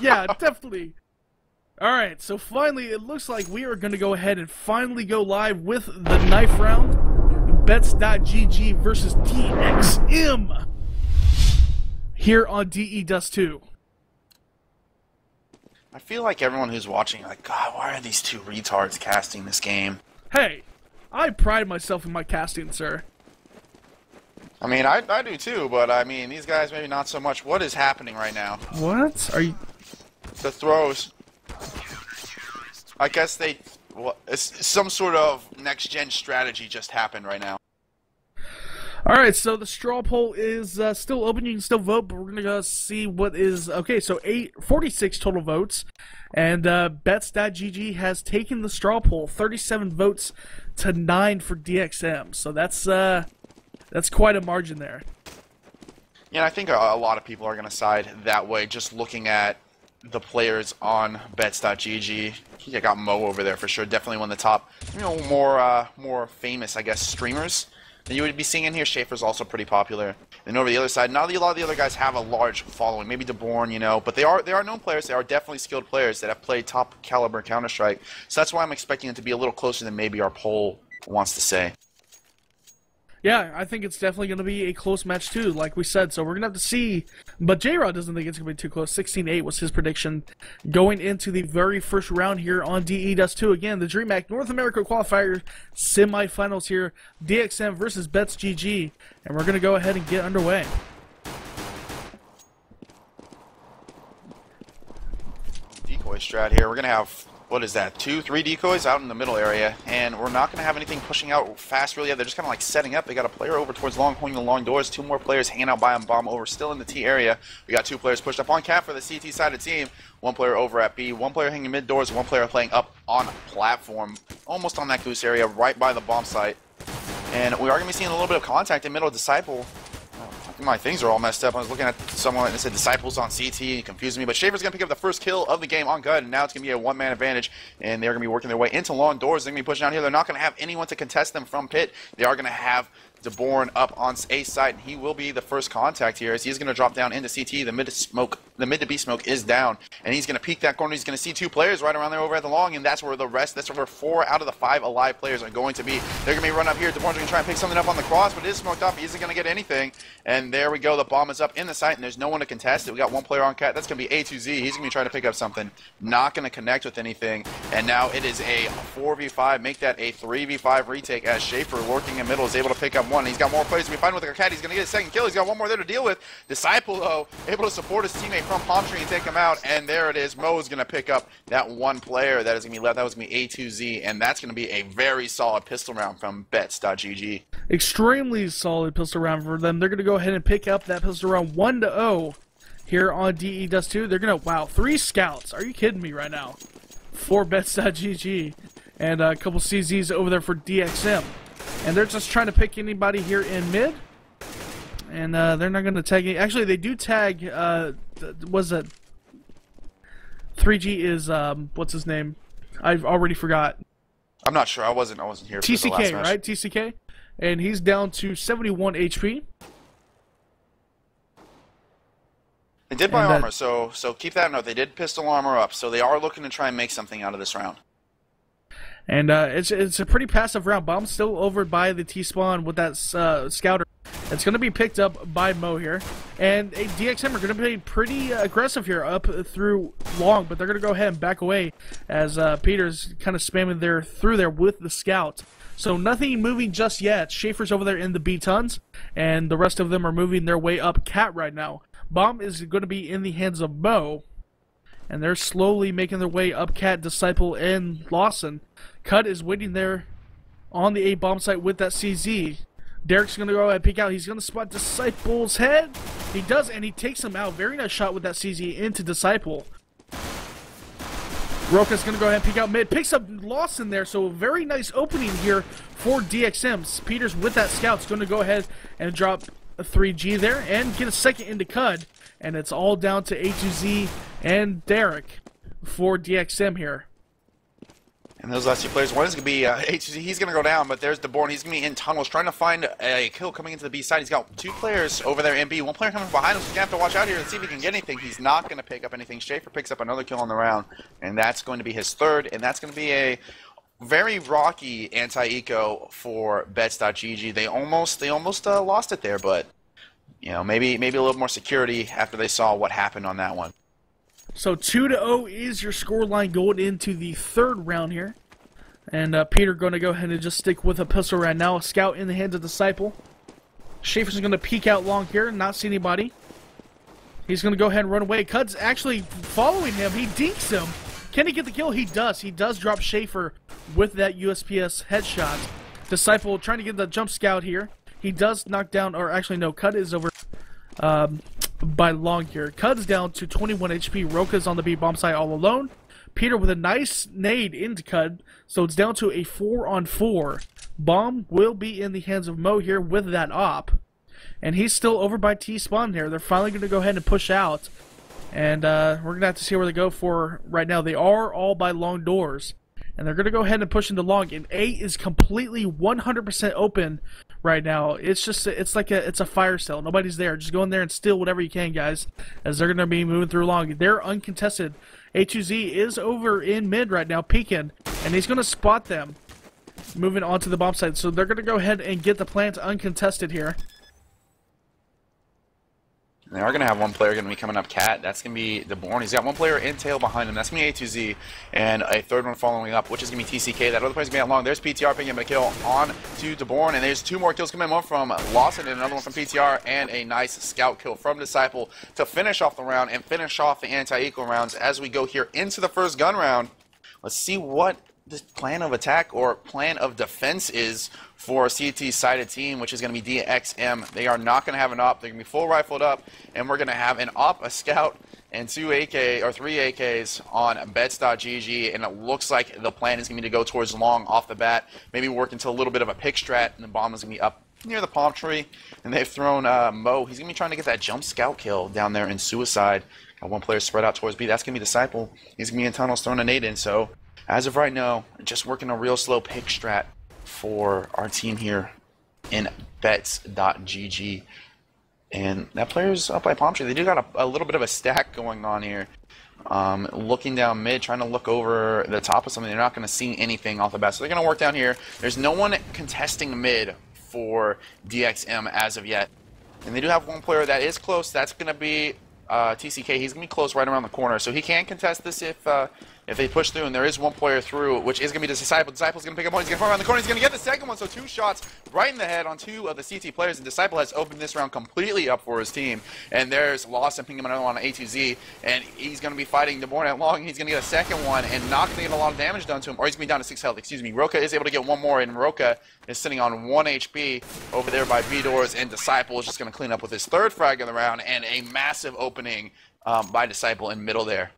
Yeah, definitely. Alright, so finally, it looks like we are going to go ahead and finally go live with the knife round. Bets.gg versus DXM. Here on DE Dust 2. I feel like everyone who's watching, like, God, why are these two retards casting this game? Hey, I pride myself in my casting, sir. I mean, I do too, but I mean, these guys maybe not so much. What is happening right now? What? Are you... The throws. I guess they... Well, some sort of next-gen strategy just happened right now. Alright, so the straw poll is still open. You can still vote, but we're going to go see what is... Okay, so 46 total votes. And Bets.gg has taken the straw poll. 37 votes to 9 for DXM. So that's quite a margin there. Yeah, I think a lot of people are going to side that way, just looking at the players on Bets.gg. You got Mo over there for sure. Definitely one of the top, more famous, I guess, streamers that you would be seeing in here. Schaefer's also pretty popular. And over the other side, not a lot of the other guys have a large following. Maybe bo1, but they are known players. They are definitely skilled players that have played top caliber Counter-Strike. So that's why I'm expecting it to be a little closer than maybe our poll wants to say. Yeah, I think it's definitely going to be a close match too, like we said. So we're going to have to see. But J-Rod doesn't think it's going to be too close. 16-8 was his prediction going into the very first round here on DE Dust 2. Again, the Dreamhack North America Qualifiers semifinals here. DXM versus Bets.gg. And we're going to go ahead and get underway. Decoy strat here. We're going to have... What is that? 2, 3 decoys out in the middle area, and we're not going to have anything pushing out fast really. They're just kind of like setting up. They got a player over towards long, holding the long doors. 2 more players hanging out by him, bomb over, still in the T area. We got 2 players pushed up on cap for the CT side of the team. 1 player over at B, 1 player hanging mid doors, 1 player playing up on platform, almost on that goose area, right by the bomb site. And we are going to be seeing a little bit of contact in middle. Disciple. My things are all messed up. I was looking at someone and it said Disciples on CT. It confused me. But Schaefer's going to pick up the first kill of the game on Gut. And now it's going to be a one-man advantage. And they're going to be working their way into long doors. They're going to be pushing down here. They're not going to have anyone to contest them from pit. They are going to have bo1 up on A side. And he will be the first contact here as he's going to drop down into CT. The mid to B smoke is down. And he's going to peek that corner. He's going to see 2 players right around there over at the long. And that's where that's where 4 out of the 5 alive players are going to be. They're going to be run up here. bo1's going to try and pick something up on the cross. But it is smoked up. He isn't going to get anything. And there we go. The bomb is up in the site, and there's no one to contest it. We got 1 player on cat. That's going to be A2Z. He's going to be trying to pick up something. Not going to connect with anything. And now it is a 4v5. Make that a 3v5 retake as Schaefer, lurking in middle, is able to pick up 1. He's got more players to be fighting with a cat. He's going to get a second kill. He's got 1 more there to deal with. Disciple, though, able to support his teammate from palm tree and take him out. And there it is. Mo is going to pick up that 1 player that is going to be left. That was going to be A2Z. And that's going to be a very solid pistol round from Bets.gg. Extremely solid pistol round for them. They're going to go ahead and pick up that pistol round 1-0 here on DE Dust 2. They're going to, wow, 3 scouts. Are you kidding me right now? 4 Bets.gg and a couple CZs over there for DXM. And they're just trying to pick anybody here in mid. And they're not going to tag any. Actually, they do tag, was it 3G is, what's his name? I've already forgot. I'm not sure. I wasn't here for the last TCK, match. right? TCK? And he's down to 71 HP. They did buy armor, so keep that in note. They did pistol armor up, so they are looking to try and make something out of this round. And it's a pretty passive round. Bomb's still over by the T-spawn with that scouter. It's going to be picked up by Mo here. And DXM are going to be pretty aggressive here up through long, but they're going to go ahead and back away as Peter's kind of spamming through there with the scout. So nothing moving just yet. Schaefer's over there in the B tons, and the rest of them are moving their way up cat right now. Bomb is going to be in the hands of Mo, and they're slowly making their way up cat, Disciple, and Lawson. Cut is waiting there on the A bomb site with that CZ. Derek's going to go ahead and peek out. He's going to spot Disciple's head. He does, and he takes him out. Very nice shot with that CZ into Disciple. Roka's going to go ahead and peek out mid. Picks up Lawson there, so a very nice opening here for DXM. Peters with that scout's going to go ahead and drop a 3G there and get a second into Cud. And it's all down to A2Z and Derek for DXM here. And those last two players, one is going to be HC, he's going to go down, but there's bo1, he's going to be in tunnels trying to find a kill coming into the B side. He's got two players over there in B, one player coming behind him, so he's going to have to watch out here and see if he can get anything. He's not going to pick up anything. Schaefer picks up another kill on the round, and that's going to be his third, and that's going to be a very rocky anti-eco for bets.gg. They almost lost it there, but you know, maybe a little more security after they saw what happened on that one. So 2-0 is your scoreline going into the third round here. And Peter going to go ahead and just stick with a pistol right now. A scout in the hands of Disciple. Schaefer's going to peek out long here, not see anybody. He's going to go ahead and run away. Cud's actually following him. He dinks him. Can he get the kill? He does. He does drop Schaefer with that USPS headshot. Disciple trying to get the jump scout here. He does knock down, or actually no, Cud is over by long here. Cud's down to 21 HP. Roka's on the B bomb site all alone. Peter with a nice nade into Cud, so it's down to a 4-on-4. Bomb will be in the hands of Mo here with that op. And he's still over by T-spawn here. They're finally going to go ahead and push out. And we're going to have to see where they go for right now. They are all by long doors. And they're going to go ahead and push into long. And A is completely 100% open right now. It's a fire sale. Nobody's there. Just go in there and steal whatever you can, guys, as they're going to be moving through long. They're uncontested. A2Z is over in mid right now, peeking, and he's going to spot them moving on to the bomb site. So they're going to go ahead and get the plant uncontested here. They are going to have one player going to be coming up, Cat. That's going to be bo1. He's got one player in tail behind him. That's going to be A2Z. And a third one following up, which is going to be TCK. That other player's going to be out long. There's PTR picking up a kill on to bo1. And there's two more kills coming in. One from Lawson and another one from PTR. And a nice scout kill from Disciple to finish off the round and finish off the anti-eco rounds as we go here into the first gun round. Let's see what this plan of attack or plan of defense is for a CT-sided team, which is going to be DXM. They are not going to have an op. They're going to be full rifled up, and we're going to have an op, a scout, and three AKs on bets.gg, and it looks like the plan is going to be to go towards long off the bat, maybe work into a little bit of a pick strat, and the bomb is going to be up near the palm tree, and they've thrown Mo. He's going to be trying to get that jump scout kill down there in Suicide. Got one player spread out towards B. That's going to be Disciple. He's going to be in tunnels throwing a nade in, so as of right now, just working a real slow pick strat for our team here in bets.gg. And that player's up by palm tree. They do got a little bit of a stack going on here. Looking down mid, trying to look over the top of something. They're not going to see anything off the bat. So they're going to work down here. There's no one contesting mid for DXM as of yet. And they do have one player that is close. That's going to be TCK. He's going to be close right around the corner. So he can contest this if they push through, and there is one player through, which is going to be the Disciple. Disciple's going to pick up one. He's going to fall around the corner. He's going to get the second one. So two shots right in the head on two of the CT players. And Disciple has opened this round completely up for his team. And there's Lawson picking him another one on A2Z. And he's going to be fighting bo1 at long. He's going to get a second one and not going to get a lot of damage done to him. Or he's going to be down to 6 health. Excuse me. Roka is able to get one more. And Roka is sitting on 1 HP over there by B doors. And Disciple is just going to clean up with his third frag of the round. And a massive opening by Disciple in middle there.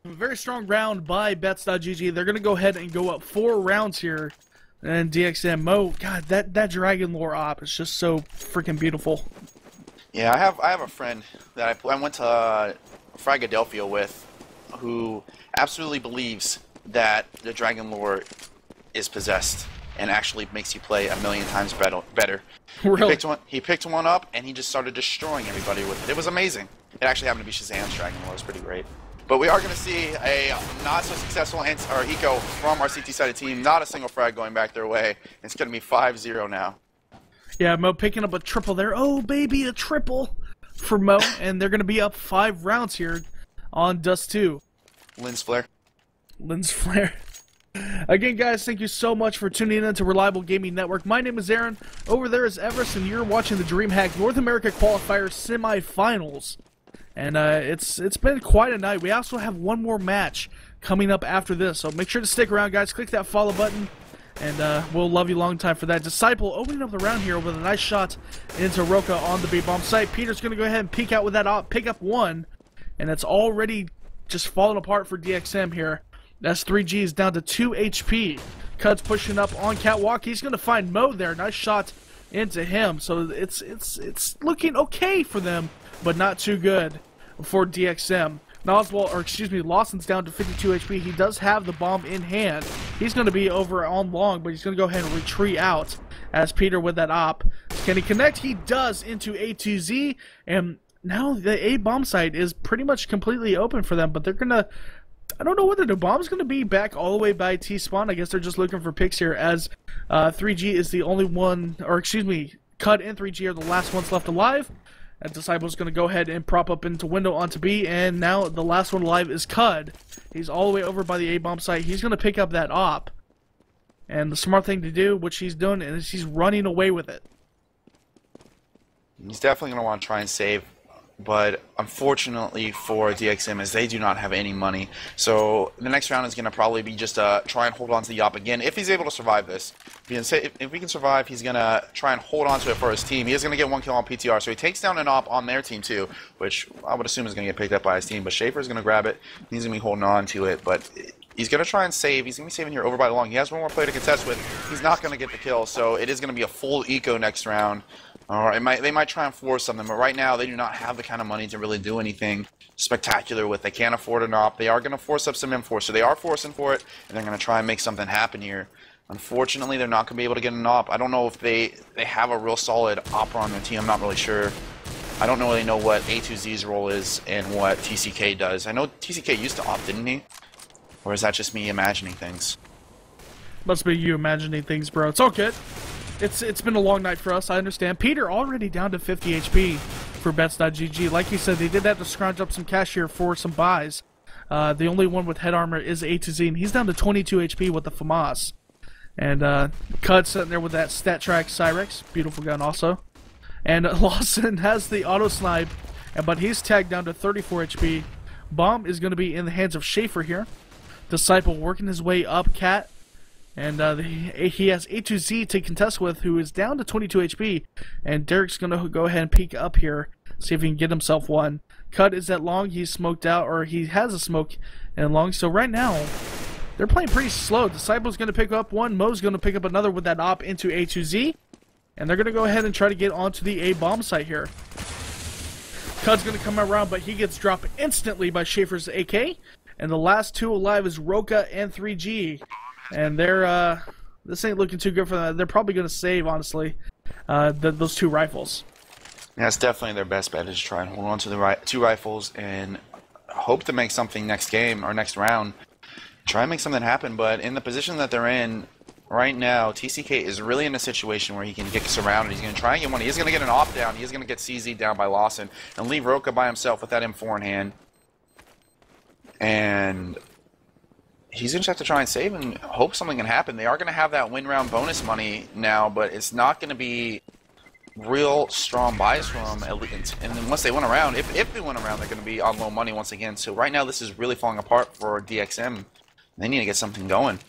Very strong round by bets.gg. They're going to go ahead and go up 4 rounds here. And DXM, Mo, God, that Dragon Lore op is just so freaking beautiful. Yeah, I have a friend that I went to Fragadelphia with who absolutely believes that the Dragon Lore is possessed and actually makes you play a million times better. Really? He picked one up and he just started destroying everybody with it. It was amazing. It actually happened to be Shazam's Dragon Lore. It was pretty great. But we are going to see a not-so-successful eco from our CT-sided team. Not a single frag going back their way. It's going to be 5-0 now. Yeah, Mo picking up a triple there. Oh, baby, a triple for Mo. And they're going to be up 5 rounds here on Dust 2. Lens Flare. Lens Flare. Again, guys, thank you so much for tuning in to Reliable Gaming Network. My name is Aaron. Over there is Everest, and you're watching the Dreamhack North America Qualifiers semifinals. And it's been quite a night. We also have one more match coming up after this, so make sure to stick around, guys. Click that follow button, and we'll love you long time for that. Disciple opening up the round here with a nice shot into Roka on the B-bomb site. Peter's going to go ahead and peek out with that op, pick up one, and it's already just falling apart for DXM here. That's 3Gs down to 2 HP. Cud's pushing up on Catwalk. He's going to find Mo there. Nice shot into him. So it's looking okay for them, but not too good for DXM. Noswald, or excuse me, Lawson's down to 52 HP. He does have the bomb in hand. He's going to be over on long, but he's going to go ahead and retreat out as Peter with that op. Can he connect? He does into A2Z, and now the A bomb site is pretty much completely open for them, but they're going to... I don't know whether the bomb's going to be back all the way by T-spawn. I guess they're just looking for picks here, as 3G is the only one, or excuse me, Cud and 3G are the last ones left alive. And Disciple's going to go ahead and prop up into window onto B, and now the last one alive is Cud. He's all the way over by the A-bomb site. He's going to pick up that op. And the smart thing to do, which he's doing, is he's running away with it. He's definitely going to want to try and save. But unfortunately for DXM, is they do not have any money. So the next round is going to probably be just try and hold on to the op again, if he's able to survive this. If we can survive, he's going to try and hold on to it for his team. He is going to get 1 kill on PTR, so he takes down an op on their team too, which I would assume is going to get picked up by his team. But Schaefer's going to grab it. He's going to be holding on to it, but he's going to try and save. He's going to be saving here over by long. He has one more player to contest with. He's not going to get the kill, so it is going to be a full eco next round. Or they might try and force something, but right now they do not have the kind of money to really do anything spectacular with. They can't afford an op. They are going to force up some M4, so they are forcing for it, and they're going to try and make something happen here. Unfortunately, they're not going to be able to get an op. I don't know if they have a real solid opera on their team. I'm not really sure. I don't really know what A2Z's role is and what TCK does. I know TCK used to op, didn't he? Or is that just me imagining things? Must be you imagining things, bro. It's all good. It's been a long night for us, I understand. Peter already down to 50 HP for bets.gg. Like you said, they did that to scrounge up some cash here for some buys. The only one with head armor is A2Z, and he's down to 22 HP with the FAMAS. And Cud sitting there with that stat track Cyrex. Beautiful gun also. And Lawson has the auto snipe, but he's tagged down to 34 HP. Bomb is going to be in the hands of Schaefer here. Disciple working his way up, Cat. And he has A2Z to contest with, who is down to 22 HP. And Derek's going to go ahead and peek up here, see if he can get himself one. Cud is at long. He's smoked out, or he has a smoke and long. So right now, they're playing pretty slow. Disciple's going to pick up one. Mo's going to pick up another with that op into A2Z. And they're going to go ahead and try to get onto the A bomb site here. Cud's going to come around, but he gets dropped instantly by Schaefer's AK. And the last two alive is Roka and 3G. And they're, this ain't looking too good for them. They're probably going to save, honestly, those two rifles. Yeah, it's definitely their best bet, is to try and hold on to the two rifles and hope to make something next game or next round. Try and make something happen, but in the position that they're in right now, TCK is really in a situation where he can get surrounded. He's going to try and get one. He's going to get an op down. He's going to get CZ down by Lawson and leave Roka by himself with that M4 in hand. And he's going to have to try and save and hope something can happen. They are going to have that win round bonus money now, but it's not going to be real strong buys from them. And then once they win around, if they win around, they're going to be on low money once again. So right now, this is really falling apart for DXM. They need to get something going.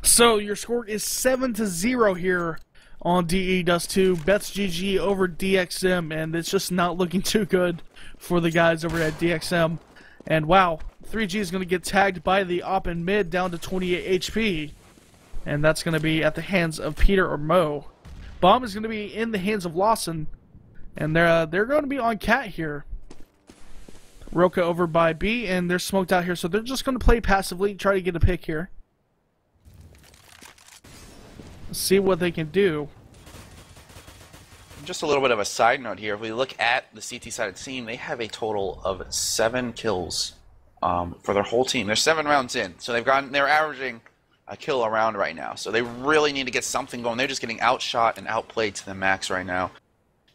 So your score is 7-0 here on DE Dust 2. Bets GG over DXM, and it's just not looking too good for the guys over at DXM. And wow, 3G is going to get tagged by the op in mid down to 28 HP. And that's going to be at the hands of Peter or Mo. Bomb is going to be in the hands of Lawson. And they're going to be on Cat here. Roka over by B, and they're smoked out here. So they're just going to play passively, try to get a pick here. See what they can do. Just a little bit of a side note here. If we look at the CT side of the team, they have a total of 7 kills for their whole team. They're 7 rounds in, so they're averaging a kill a round right now. So they really need to get something going. They're just getting outshot and outplayed to the max right now,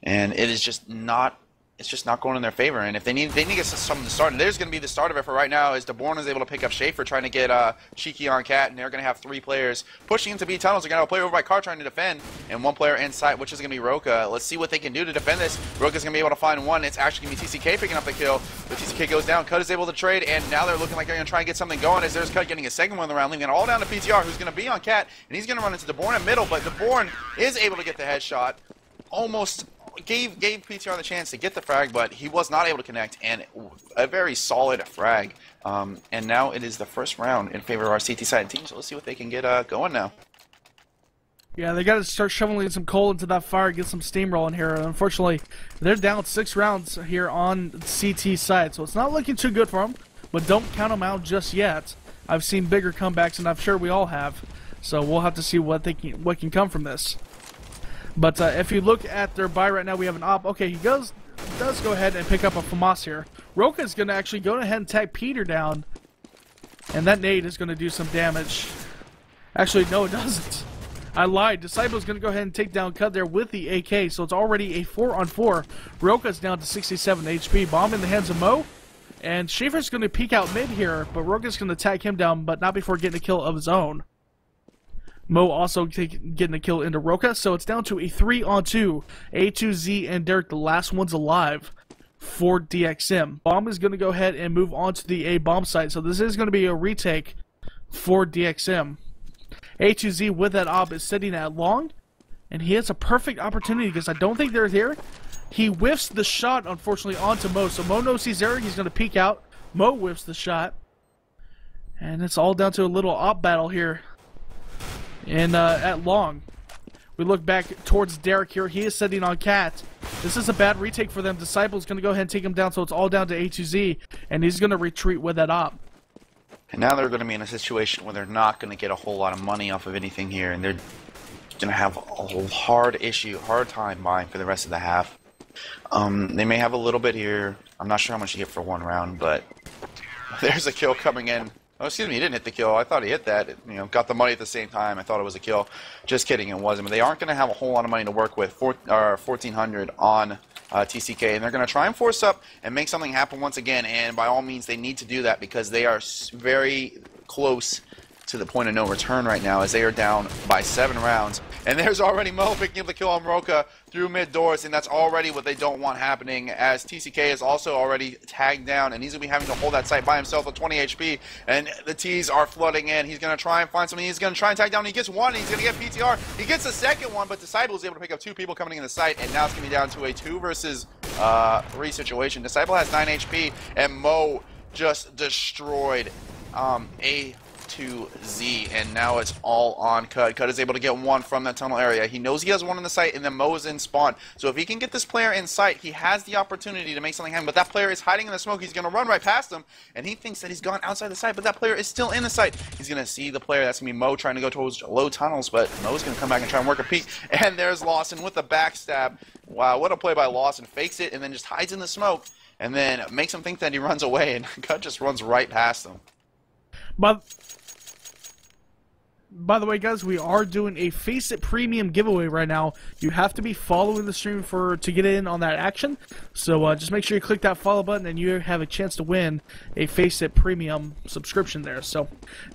and it is just not. It's just not going in their favor. And if they need to get something to start, and there's going to be the start of it for right now, is bo1 is able to pick up Schaefer, trying to get Cheeky on Cat, and they're going to have 3 players pushing into B tunnels. They're going to have a player over by Car trying to defend, and 1 player inside, which is going to be Roka. Let's see what they can do to defend this. Roka's going to be able to find one. It's actually going to be TCK picking up the kill, but TCK goes down. Cud is able to trade, and now they're looking like they're going to try and get something going, as there's Cud getting a second one in the round, leaving it all down to PTR, who's going to be on Cat, and he's going to run into bo1 in middle, but bo1 is able to get the headshot. Almost gave PTR the chance to get the frag, but he was not able to connect, and a very solid frag. And now it is the first round in favor of our CT side team, so let's see what they can get going now. Yeah, they got to start shoveling some coal into that fire, get some steam rolling here. Unfortunately, they're down 6 rounds here on CT side, so it's not looking too good for them. But don't count them out just yet. I've seen bigger comebacks, and I'm sure we all have. So we'll have to see what can come from this. But if you look at their buy right now, we have an op. Okay, he does go ahead and pick up a FAMAS here. Roka is going to actually go ahead and tag Peter down, and that nade is going to do some damage. Actually, no, it doesn't. I lied. Disciple's going to go ahead and take down Cut there with the AK, so it's already a 4-on-4. Roka's down to 67 HP. Bomb in the hands of Mo. And Schaefer's going to peek out mid here, but Roka's going to tag him down, but not before getting a kill of his own. Mo also getting a kill into Roka, so it's down to a 3-on-2. A2Z and Derek, the last ones alive for DXM. Bomb is going to go ahead and move on to the A bomb site, so this is going to be a retake for DXM. A2Z with that op is sitting at long, and he has a perfect opportunity because I don't think they're here. He whiffs the shot, unfortunately, onto Mo, so Mo knows he's there. He's going to peek out. Mo whiffs the shot, and it's all down to a little op battle here. And at long, we look back towards Derek here. He is sitting on Cat. This is a bad retake for them. Disciple's going to go ahead and take him down, so it's all down to A2Z, and he's going to retreat with that op. And now they're going to be in a situation where they're not going to get a whole lot of money off of anything here, and they're going to have a hard time buying for the rest of the half. They may have a little bit here. I'm not sure how much you get for 1 round, but there's a kill coming in. Oh, excuse me, he didn't hit the kill. I thought he hit that. You know, got the money at the same time. I thought it was a kill. Just kidding, it wasn't. But they aren't going to have a whole lot of money to work with. 1,400 on TCK, and they're going to try and force up and make something happen once again. And by all means, they need to do that because they are very close to the point of no return right now, as they are down by 7 rounds. And there's already Mo picking up the kill on Roka through mid doors, and that's already what they don't want happening, as TCK is also already tagged down, and he's going to be having to hold that site by himself with 20 HP, and the T's are flooding in. He's going to try and find something. He's going to try and tag down. He gets one, and he's going to get PTR. He gets the second one, but Disciple is able to pick up 2 people coming in the site, and now it's going to be down to a 2 versus 3 situation. Disciple has 9 HP, and Mo just destroyed A2Z, and now it's all on Cut. Cut is able to get 1 from that tunnel area. He knows he has 1 in the site, and then Mo is in spawn. So if he can get this player in sight, he has the opportunity to make something happen. But that player is hiding in the smoke. He's going to run right past him, and he thinks that he's gone outside the site, but that player is still in the site. He's going to see the player. That's going to be Mo trying to go towards low tunnels, but Mo's going to come back and try and work a peek. And there's Lawson with the backstab. Wow, what a play by Lawson. Fakes it and then just hides in the smoke, and then makes him think that he runs away, and Cut just runs right past him. By the way, guys, we are doing a Face It Premium giveaway right now. You have to be following the stream to get in on that action. So just make sure you click that follow button, and you have a chance to win a Face It Premium subscription there. So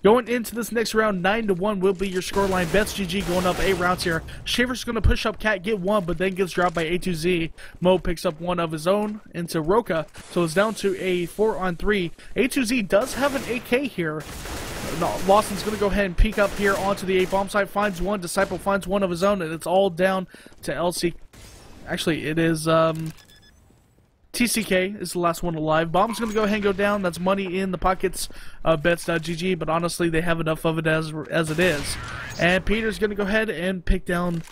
going into this next round, 9-1 will be your scoreline. Bets GG going up 8 rounds here. Schaefer's going to push up Cat, get 1, but then gets dropped by A2Z. Mo picks up 1 of his own into Roka. So it's down to a 4-on-3. A2Z does have an AK here. No, Lawson's going to go ahead and peek up here onto the A-bomb site, finds 1, Disciple finds 1 of his own, and it's all down to LC. Actually, it is TCK is the last one alive. Bomb's going to go ahead and go down. That's money in the pockets of bets.gg, but honestly, they have enough of it as it is. And Peter's going to go ahead and pick down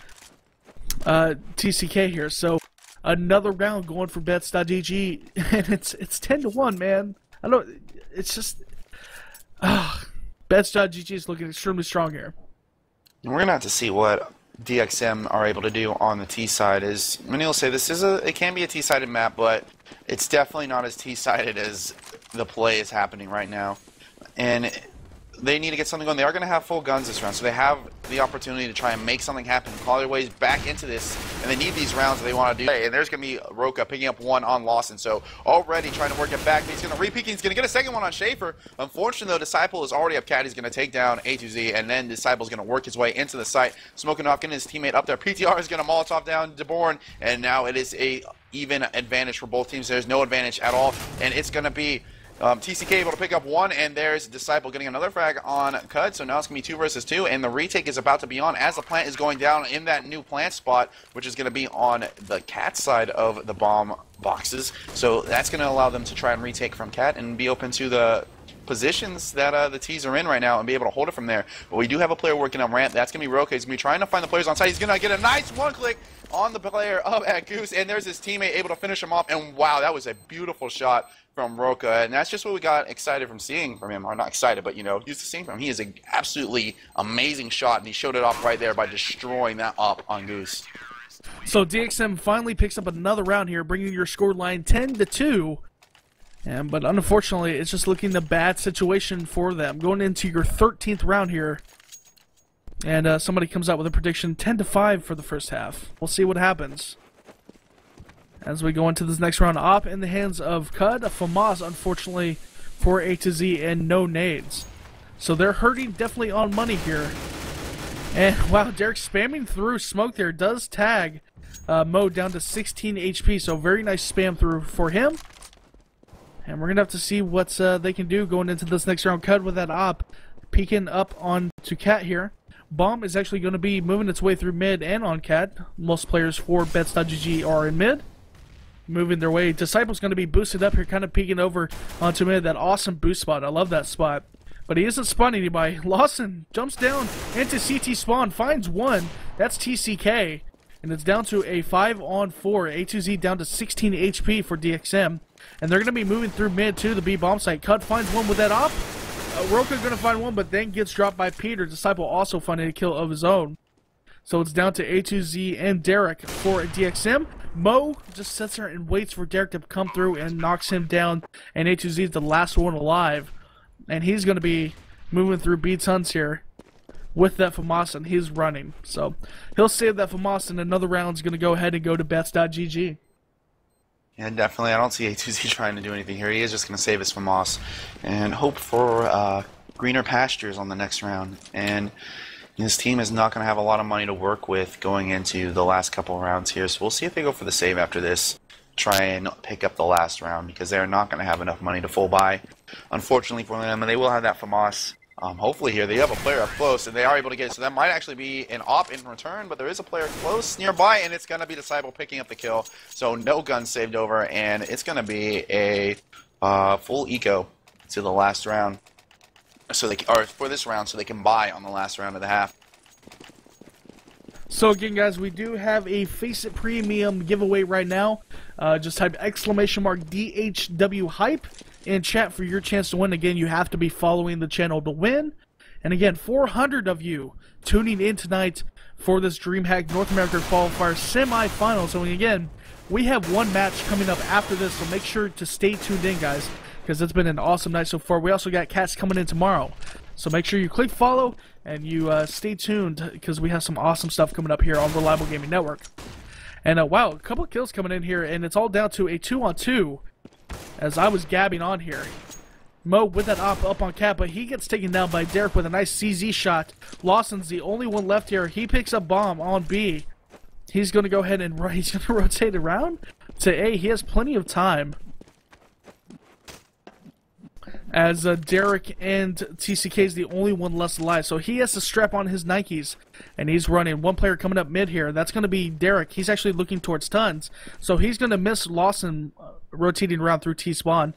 TCK here. So another round going for bets.gg, and it's 10-1, man. I don't. It's just. Bets.gg is looking extremely strong here. We're going to have to see what DXM are able to do on the T side. As many will say, it can be a T-sided map, but it's definitely not as T-sided as the play is happening right now. And they need to get something going. They are going to have full guns this round, so they have the opportunity to try and make something happen, claw their ways back into this, and they need these rounds that they want to do. And there's going to be Roka picking up 1 on Lawson, so already trying to work it back. He's going to re-peek. He's going to get a second one on Schaefer. Unfortunately, though, Disciple is already up Cat. He's going to take down A2Z, and then Disciple's going to work his way into the site. Smoking off, getting his teammate up there. PTR is going to Molotov down DeBorn, and now it is a even advantage for both teams. There's no advantage at all, and it's going to be TCK able to pick up 1, and there's Disciple getting another frag on Cut, so now it's going to be 2 versus 2, and the retake is about to be on as the plant is going down in that new plant spot, which is going to be on the Cat side of the bomb boxes, so that's going to allow them to try and retake from Cat and be open to the positions that the T's are in right now and be able to hold it from there. But we do have a player working on ramp. That's going to be Roque. He's going to be trying to find the players on site. He's going to get a nice one-click on the player up at Goose, and there's his teammate able to finish him off. And wow, that was a beautiful shot from Roque, and that's just what we got excited from seeing from him. Or not excited, but, you know, used to seeing from him. He is an absolutely amazing shot, and he showed it off right there by destroying that up on Goose. So DXM finally picks up another round here, bringing your score line 10-2. But unfortunately, it's just looking a bad situation for them. Going into your 13th round here, and somebody comes out with a prediction 10-5 for the first half. We'll see what happens as we go into this next round. Op in the hands of Cud, FAMAS, unfortunately, for A to Z, and no nades. So they're hurting definitely on money here. And wow, Derek spamming through smoke there does tag Mo down to 16 HP. So very nice spam through for him. And we're going to have to see what they can do going into this next round. Cud with that op peeking up on to Cat here. Bomb is actually going to be moving its way through mid and on Cat. Most players for bets.gg are in mid, moving their way. Disciple's going to be boosted up here, kind of peeking over onto mid. That awesome boost spot. I love that spot. But he isn't spawning anybody. Lawson jumps down into CT spawn, finds one. That's TCK. And it's down to a 5-on-4. A2Z down to 16 HP for DXM. And they're going to be moving through mid to the B bomb site. Cut finds one with that op. Roka's going to find one, but then gets dropped by Peter. Disciple also finding a kill of his own. So it's down to A2Z and Derek for DXM. Mo just sits there and waits for Derek to come through and knocks him down. And A2Z is the last one alive. And he's going to be moving through B tons here with that FAMAS, and he's running. So he'll save that FAMAS, and another round's going to go ahead and go to bets.gg. Yeah, definitely. I don't see A2Z trying to do anything here. He is just going to save his FAMAS and hope for greener pastures on the next round. And his team is not going to have a lot of money to work with going into the last couple of rounds here. So we'll see if they go for the save after this. Try and pick up the last round, because they're not going to have enough money to full buy, unfortunately for them. And they will have that FAMAS. Hopefully here they have a player up close, and they are able to get it. So that might actually be an op in return, but there is a player close nearby, and it's going to be Disciple picking up the kill. So no guns saved over, and it's going to be a full eco to the last round. So they or for this round, so they can buy on the last round of the half. So again, guys, we do have a Face It Premium giveaway right now. Just type !DHW hype in chat for your chance to win. Again, you have to be following the channel to win. And again, 400 of you tuning in tonight for this Dreamhack North America Qualifier semifinals. So again, we have one match coming up after this, so make sure to stay tuned in, guys, because it's been an awesome night so far. We also got cats coming in tomorrow. So make sure you click follow and you stay tuned, because we have some awesome stuff coming up here on Reliable Gaming Network. And wow, a couple of kills coming in here, and it's all down to a 2-on-2 as I was gabbing on here. Mo with that op up on Cat, but he gets taken down by Derek with a nice CZ shot. Lawson's the only one left here. He picks up bomb on B. He's going to go ahead and he's going to rotate around to A. He has plenty of time, as Derek and TCK is the only one left alive. So he has to strap on his Nikes, and he's running. One player coming up mid here. That's going to be Derek. He's actually looking towards tons. So he's going to miss Lawson rotating around through T-spawn.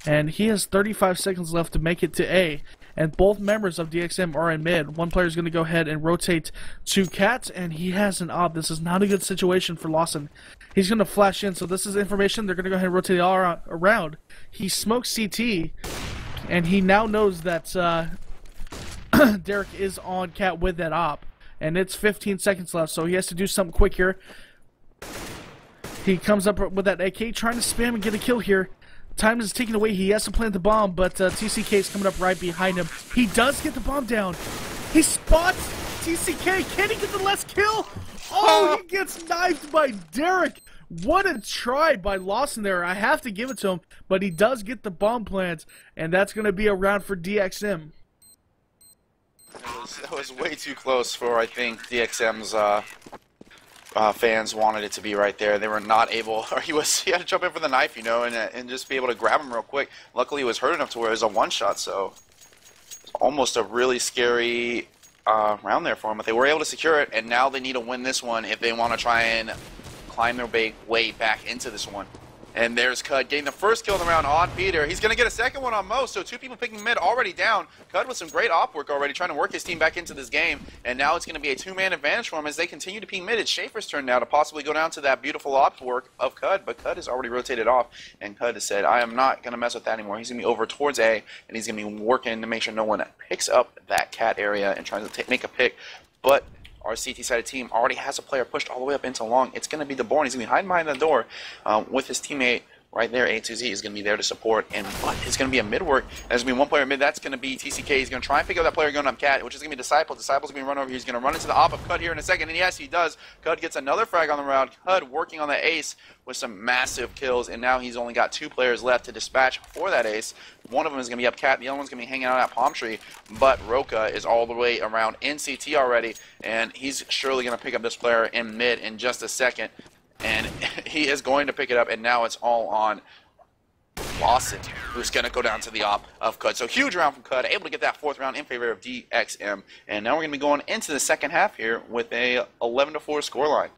And he has 35 seconds left to make it to A. And both members of DXM are in mid. One player is going to go ahead and rotate to Cat, and he has an op. This is not a good situation for Lawson. He's going to flash in, so this is information. They're going to go ahead and rotate all around. He smokes CT, and he now knows that Derek is on Cat with that op. And it's 15 seconds left, so he has to do something quick here. He comes up with that AK, trying to spam and get a kill here. Time is taken away. He has to plant the bomb, but TCK is coming up right behind him. He does get the bomb down. He spots TCK. Can he get the last kill? Oh, he gets knifed by Derek. What a try by Lawson there. I have to give it to him, but he does get the bomb plant, and that's going to be a round for DXM. That was way too close for, I think, DXM's fans wanted it to be right there. They were not able, or he had to jump in for the knife, you know, and just be able to grab him real quick. Luckily, he was hurt enough to where it was a one-shot, so it's almost a really scary round there for him. But they were able to secure it, and now they need to win this one if they want to try and climb their way back into this one. And there's Cud getting the first kill of the round on Peter. He's going to get a second one on Mo, so 2 people picking mid already down. Cud with some great op work already, trying to work his team back into this game. And now it's going to be a 2-man advantage for him as they continue to ping mid. It's Schaefer's turn now to possibly go down to that beautiful op work of Cud, but Cud has already rotated off, and Cud has said, I am not going to mess with that anymore. He's going to be over towards A, and he's going to be working to make sure no one picks up that cat area and tries to make a pick. But our CT-sided team already has a player pushed all the way up into long. It's going to be the bo1. He's going to be hiding behind the door with his teammate right there. A2Z is going to be there to support, and but it's going to be a mid work. There's going to be one player mid. That's going to be TCK. He's going to try and pick up that player going up cat, which is going to be Disciple. Disciple's going to run over. He's going to run into the op of Cud here in a second, and yes, he does. Cud gets another frag on the round. Cud working on the ace with some massive kills, and now he's only got 2 players left to dispatch for that ace. One of them is going to be up cat. The other one's going to be hanging out at Palm Tree, but Roka is all the way around NCT already, and he's surely going to pick up this player in mid in just a second, and he is going to pick it up, and now it's all on Lawson, who's going to go down to the op of Cud. So huge round from Cud, able to get that 4th round in favor of DXM. And now we're going to be going into the second half here with a 11-4 scoreline.